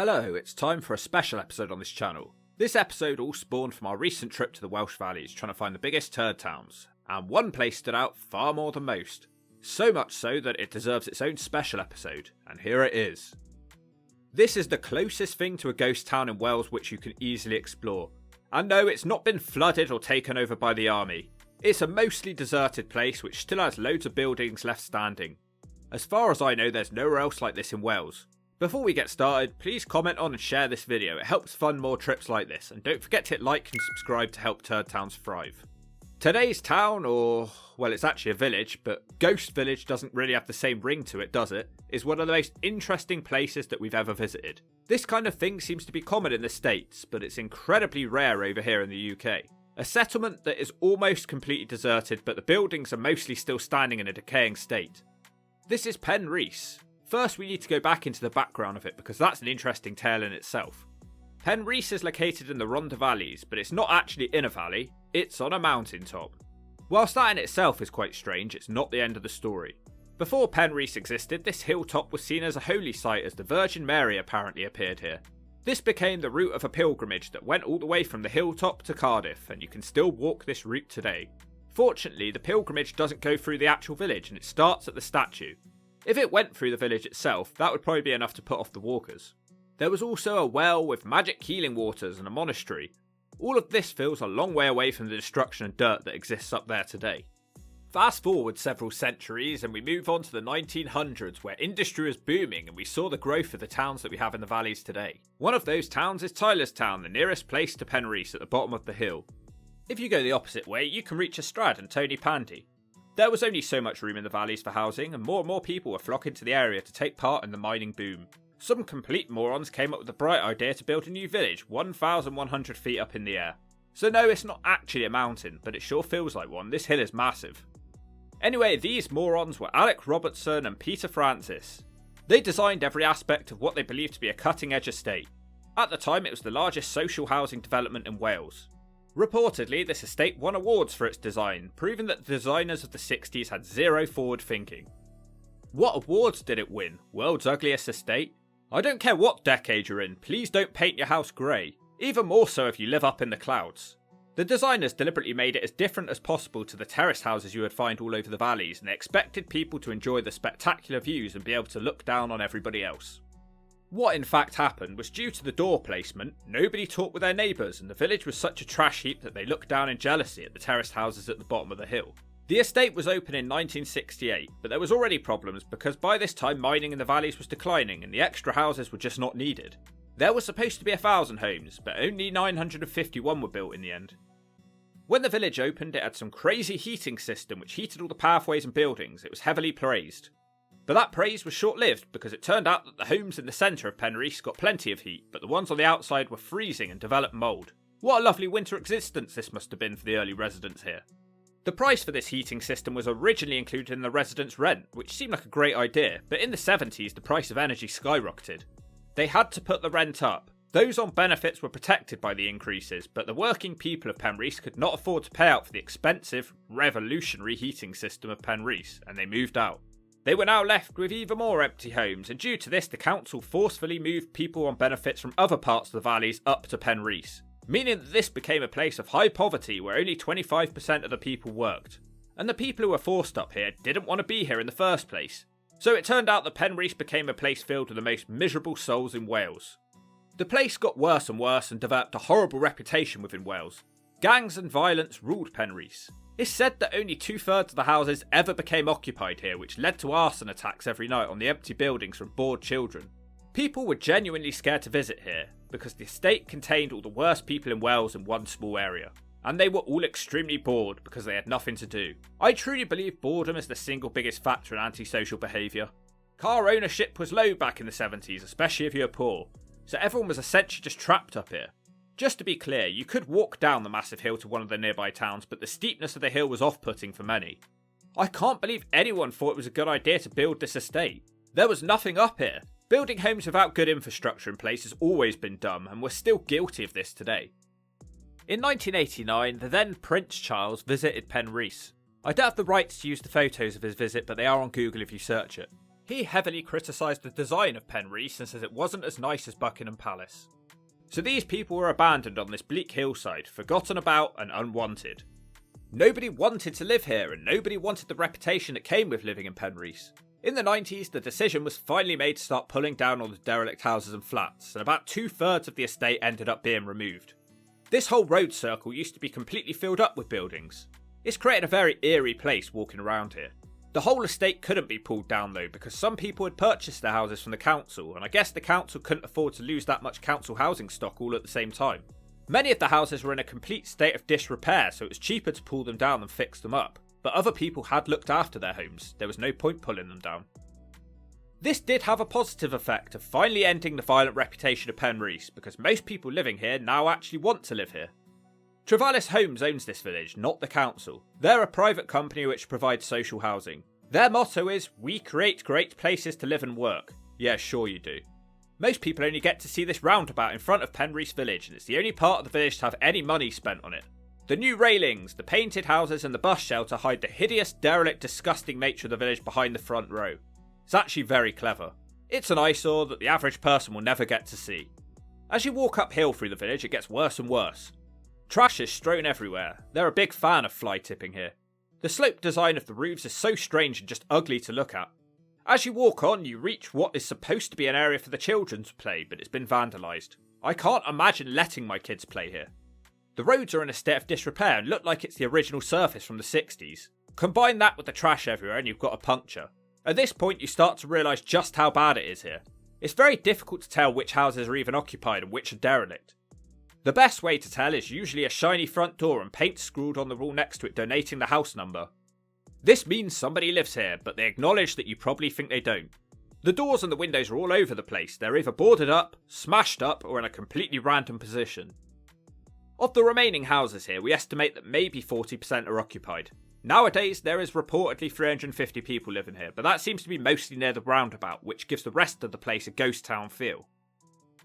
Hello, it's time for a special episode on this channel. This episode all spawned from our recent trip to the Welsh Valleys trying to find the biggest Turdtowns, and one place stood out far more than most. So much so that it deserves its own special episode, and here it is. This is the closest thing to a ghost town in Wales which you can easily explore. And no, it's not been flooded or taken over by the army. It's a mostly deserted place which still has loads of buildings left standing. As far as I know, there's nowhere else like this in Wales. Before we get started, please comment on and share this video, it helps fund more trips like this, and don't forget to hit like and subscribe to help Turdtowns thrive. Today's town, or, well, it's actually a village, but Ghost Village doesn't really have the same ring to it, does it? Is one of the most interesting places that we've ever visited. This kind of thing seems to be common in the States, but it's incredibly rare over here in the UK. A settlement that is almost completely deserted, but the buildings are mostly still standing in a decaying state. This is Penrhys. First, we need to go back into the background of it because that's an interesting tale in itself. Penrhys is located in the Rhondda Valleys, but it's not actually in a valley, it's on a mountaintop. Whilst that in itself is quite strange, it's not the end of the story. Before Penrhys existed, this hilltop was seen as a holy site as the Virgin Mary apparently appeared here. This became the route of a pilgrimage that went all the way from the hilltop to Cardiff, and you can still walk this route today. Fortunately, the pilgrimage doesn't go through the actual village and it starts at the statue. If it went through the village itself, that would probably be enough to put off the walkers. There was also a well with magic healing waters and a monastery. All of this feels a long way away from the destruction and dirt that exists up there today. Fast forward several centuries and we move on to the 1900s where industry was booming and we saw the growth of the towns that we have in the valleys today. One of those towns is Tylerstown, the nearest place to Penrhys at the bottom of the hill. If you go the opposite way, you can reach Ystrad and Tony Pandy. There was only so much room in the valleys for housing, and more people were flocking to the area to take part in the mining boom. Some complete morons came up with the bright idea to build a new village 1,100 feet up in the air. So no, it's not actually a mountain, but it sure feels like one. This hill is massive. Anyway, these morons were Alec Robertson and Peter Francis. They designed every aspect of what they believed to be a cutting-edge estate. At the time, it was the largest social housing development in Wales. Reportedly, this estate won awards for its design, proving that the designers of the 60s had zero forward thinking. What awards did it win? World's ugliest estate? I don't care what decade you're in, please don't paint your house grey. Even more so if you live up in the clouds. The designers deliberately made it as different as possible to the terrace houses you would find all over the valleys, and they expected people to enjoy the spectacular views and be able to look down on everybody else. What in fact happened was due to the door placement, nobody talked with their neighbours and the village was such a trash heap that they looked down in jealousy at the terraced houses at the bottom of the hill. The estate was open in 1968, but there was already problems because by this time mining in the valleys was declining and the extra houses were just not needed. There was supposed to be 1,000 homes, but only 951 were built in the end. When the village opened, it had some crazy heating system which heated all the pathways and buildings. It was heavily praised. But that praise was short-lived because it turned out that the homes in the centre of Penrhys got plenty of heat, but the ones on the outside were freezing and developed mould. What a lovely winter existence this must have been for the early residents here. The price for this heating system was originally included in the residents' rent, which seemed like a great idea, but in the 70s the price of energy skyrocketed. They had to put the rent up. Those on benefits were protected by the increases, but the working people of Penrhys could not afford to pay out for the expensive, revolutionary heating system of Penrhys, and they moved out. They were now left with even more empty homes, and due to this the council forcefully moved people on benefits from other parts of the valleys up to Penrhys, meaning that this became a place of high poverty where only 25% of the people worked. And the people who were forced up here didn't want to be here in the first place. So it turned out that Penrhys became a place filled with the most miserable souls in Wales. The place got worse and developed a horrible reputation within Wales. Gangs and violence ruled Penrhys. It's said that only 2/3 of the houses ever became occupied here, which led to arson attacks every night on the empty buildings from bored children. People were genuinely scared to visit here, because the estate contained all the worst people in Wales in one small area. And they were all extremely bored because they had nothing to do. I truly believe boredom is the single biggest factor in antisocial behaviour. Car ownership was low back in the 70s, especially if you were poor, so everyone was essentially just trapped up here. Just to be clear, you could walk down the massive hill to one of the nearby towns, but the steepness of the hill was off-putting for many. I can't believe anyone thought it was a good idea to build this estate. There was nothing up here. Building homes without good infrastructure in place has always been dumb, and we're still guilty of this today. In 1989, the then Prince Charles visited Penrhys. I don't have the rights to use the photos of his visit, but they are on Google if you search it. He heavily criticised the design of Penrhys and says it wasn't as nice as Buckingham Palace. So these people were abandoned on this bleak hillside, forgotten about and unwanted. Nobody wanted to live here, and nobody wanted the reputation that came with living in Penrhys. In the 90s, the decision was finally made to start pulling down all the derelict houses and flats, and about 2/3 of the estate ended up being removed. This whole road circle used to be completely filled up with buildings. It's created a very eerie place walking around here. The whole estate couldn't be pulled down though, because some people had purchased their houses from the council, and I guess the council couldn't afford to lose that much council housing stock all at the same time. Many of the houses were in a complete state of disrepair, so it was cheaper to pull them down than fix them up. But other people had looked after their homes, there was no point pulling them down. This did have a positive effect of finally ending the violent reputation of Penrhys, because most people living here now actually want to live here. Trevallis Homes owns this village, not the council. They're a private company which provides social housing. Their motto is, "We create great places to live and work." Yeah, sure you do. Most people only get to see this roundabout in front of Penrhys village, and it's the only part of the village to have any money spent on it. The new railings, the painted houses and the bus shelter hide the hideous, derelict, disgusting nature of the village behind the front row. It's actually very clever. It's an eyesore that the average person will never get to see. As you walk uphill through the village, it gets worse and worse. Trash is strewn everywhere. They're a big fan of fly tipping here. The slope design of the roofs is so strange and just ugly to look at. As you walk on, you reach what is supposed to be an area for the children to play, but it's been vandalised. I can't imagine letting my kids play here. The roads are in a state of disrepair and look like it's the original surface from the 60s. Combine that with the trash everywhere and you've got a puncture. At this point you start to realise just how bad it is here. It's very difficult to tell which houses are even occupied and which are derelict. The best way to tell is usually a shiny front door and paint scrawled on the wall next to it donating the house number. This means somebody lives here, but they acknowledge that you probably think they don't. The doors and the windows are all over the place. They're either boarded up, smashed up, or in a completely random position. Of the remaining houses here, we estimate that maybe 40% are occupied. Nowadays, there is reportedly 350 people living here, but that seems to be mostly near the roundabout, which gives the rest of the place a ghost town feel.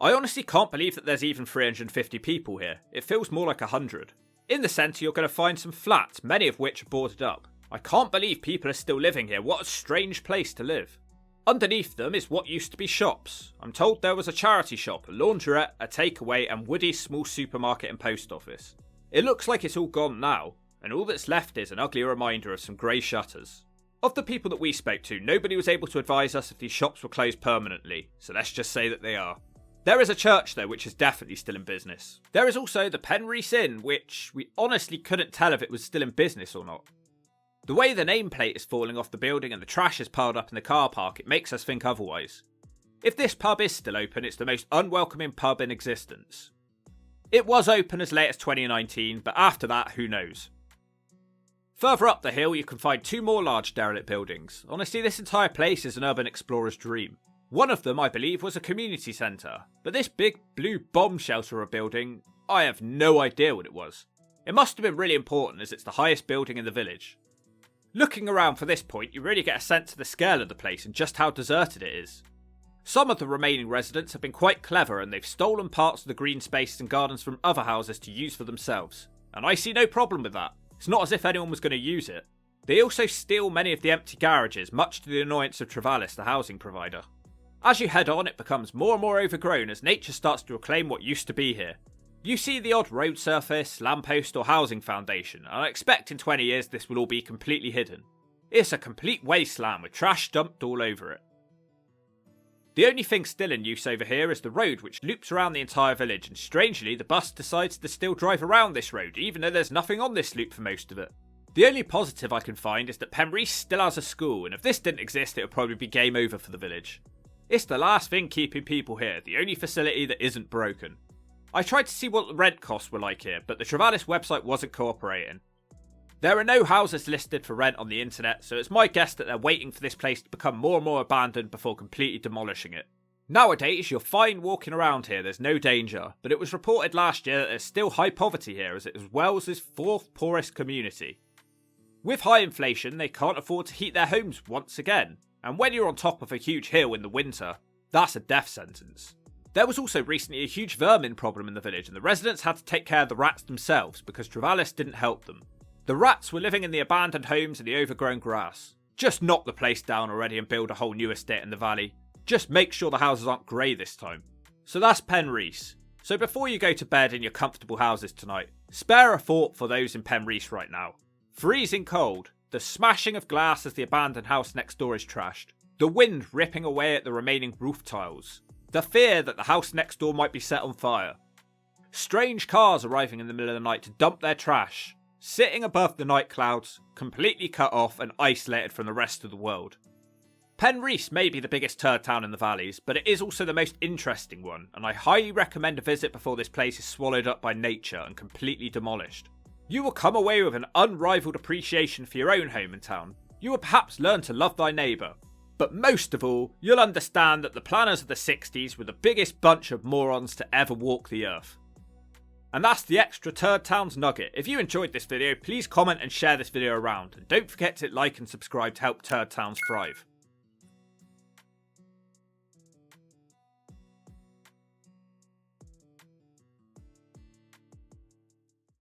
I honestly can't believe that there's even 350 people here. It feels more like 100. In the centre, you're going to find some flats, many of which are boarded up. I can't believe people are still living here. What a strange place to live. Underneath them is what used to be shops. I'm told there was a charity shop, a laundrette, a takeaway, and Woody's small supermarket and post office. It looks like it's all gone now, and all that's left is an ugly reminder of some grey shutters. Of the people that we spoke to, nobody was able to advise us if these shops were closed permanently, so let's just say that they are. There is a church though, which is definitely still in business. There is also the Penrhys Inn, which we honestly couldn't tell if it was still in business or not. The way the nameplate is falling off the building and the trash is piled up in the car park, it makes us think otherwise. If this pub is still open, it's the most unwelcoming pub in existence. It was open as late as 2019, but after that, who knows. Further up the hill, you can find two more large derelict buildings. Honestly, this entire place is an urban explorer's dream. One of them, I believe, was a community centre, but this big blue bomb shelter of a building, I have no idea what it was. It must have been really important as it's the highest building in the village. Looking around for this point, you really get a sense of the scale of the place and just how deserted it is. Some of the remaining residents have been quite clever and they've stolen parts of the green spaces and gardens from other houses to use for themselves. And I see no problem with that. It's not as if anyone was going to use it. They also steal many of the empty garages, much to the annoyance of Trevallis, the housing provider. As you head on, it becomes more and more overgrown as nature starts to reclaim what used to be here. You see the odd road surface, lamppost or housing foundation, and I expect in 20 years this will all be completely hidden. It's a complete wasteland with trash dumped all over it. The only thing still in use over here is the road which loops around the entire village, and strangely the bus decides to still drive around this road even though there's nothing on this loop for most of it. The only positive I can find is that Penrhys still has a school, and if this didn't exist it would probably be game over for the village. It's the last thing keeping people here, the only facility that isn't broken. I tried to see what the rent costs were like here, but the Trevallis website wasn't cooperating. There are no houses listed for rent on the internet, so it's my guess that they're waiting for this place to become more and more abandoned before completely demolishing it. Nowadays, you're fine walking around here, there's no danger, but it was reported last year that there's still high poverty here as it is Wales's fourth poorest community. With high inflation, they can't afford to heat their homes once again, and when you're on top of a huge hill in the winter, that's a death sentence. There was also recently a huge vermin problem in the village and the residents had to take care of the rats themselves because Trevallis didn't help them. The rats were living in the abandoned homes and the overgrown grass. Just knock the place down already and build a whole new estate in the valley. Just make sure the houses aren't grey this time. So that's Penrhys. So before you go to bed in your comfortable houses tonight, spare a thought for those in Penrhys right now. Freezing cold, the smashing of glass as the abandoned house next door is trashed, the wind ripping away at the remaining roof tiles, the fear that the house next door might be set on fire, strange cars arriving in the middle of the night to dump their trash, sitting above the night clouds, completely cut off and isolated from the rest of the world. Penrhys may be the biggest turd town in the valleys, but it is also the most interesting one, and I highly recommend a visit before this place is swallowed up by nature and completely demolished. You will come away with an unrivaled appreciation for your own home and town. You will perhaps learn to love thy neighbour. But most of all, you'll understand that the planners of the 60s were the biggest bunch of morons to ever walk the earth. And that's the extra Turdtowns nugget. If you enjoyed this video, please comment and share this video around. And don't forget to like and subscribe to help Turdtowns thrive.